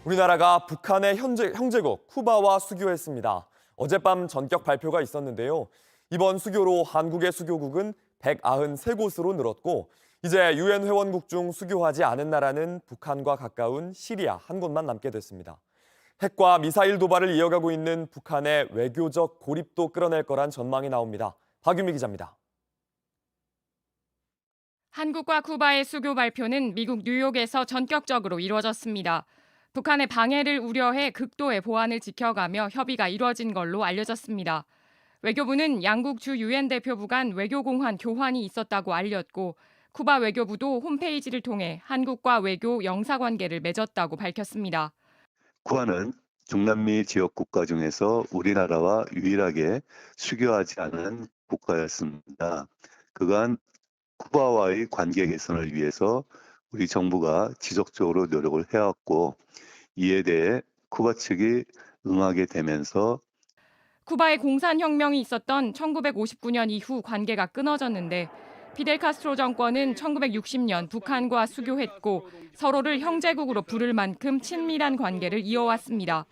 우리나라가 북한의 형제국 쿠바와 수교했습니다. 어젯밤 전격 발표가 있었는데요. 이번 수교로 한국의 수교국은 193곳으로 늘었고 이제 유엔 회원국 중 수교하지 않은 나라는 북한과 가까운 시리아 한 곳만 남게 됐습니다. 핵과 미사일 도발을 이어가고 있는 북한의 외교적 고립도 끌어낼 거란 전망이 나옵니다. 박유미 기자입니다. 한국과 쿠바의 수교 발표는 미국 뉴욕에서 전격적으로 이루어졌습니다. 북한의 방해를 우려해 극도의 보안을 지켜가며 협의가 이루어진 걸로 알려졌습니다. 외교부는 양국 주 유엔 대표부 간 외교공환 교환이 있었다고 알렸고 쿠바 외교부도 홈페이지를 통해 한국과 외교 영사관계를 맺었다고 밝혔습니다. 쿠바는 중남미 지역 국가 중에서 우리나라와 유일하게 수교하지 않은 국가였습니다. 그간 쿠바와의 관계 개선을 위해서 우리 정부가 지속적으로 노력을 해왔고 이에 대해 쿠바 측이 응하게 되면서 쿠바의 공산혁명이 있었던 1959년 이후 관계가 끊어졌는데 피델 카스트로 정권은 1960년 북한과 수교했고 서로를 형제국으로 부를 만큼 친밀한 관계를 이어왔습니다.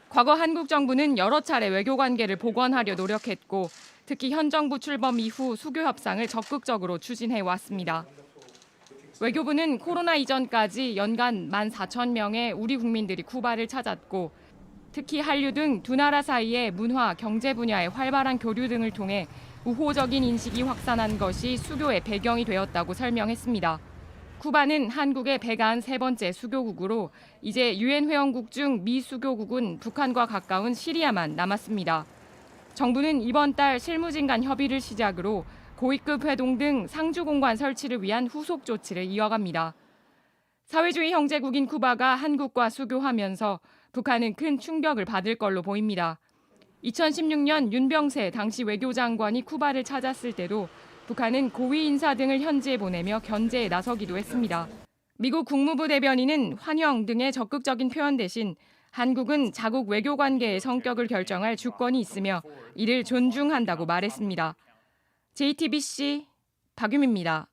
과거 한국 정부는 여러 차례 외교 관계를 복원하려 노력했고 특히 현 정부 출범 이후 수교 협상을 적극적으로 추진해 왔습니다. 외교부는 코로나 이전까지 연간 14,000명의 우리 국민들이 쿠바를 찾았고 특히 한류 등 두 나라 사이의 문화, 경제 분야의 활발한 교류 등을 통해 우호적인 인식이 확산한 것이 수교의 배경이 되었다고 설명했습니다. 쿠바는 한국의 193번째 수교국으로 이제 유엔 회원국 중 미수교국은 북한과 가까운 시리아만 남았습니다. 정부는 이번 달 실무진 간 협의를 시작으로 고위급 회동 등 상주 공관 설치를 위한 후속 조치를 이어갑니다. 사회주의 형제국인 쿠바가 한국과 수교하면서 북한은 큰 충격을 받을 걸로 보입니다. 2016년 윤병세 당시 외교장관이 쿠바를 찾았을 때도 북한은 고위 인사 등을 현지에 보내며 견제에 나서기도 했습니다. 미국 국무부 대변인은 환영 등의 적극적인 표현 대신 한국은 자국 외교 관계의 성격을 결정할 주권이 있으며 이를 존중한다고 말했습니다. JTBC 박유미입니다.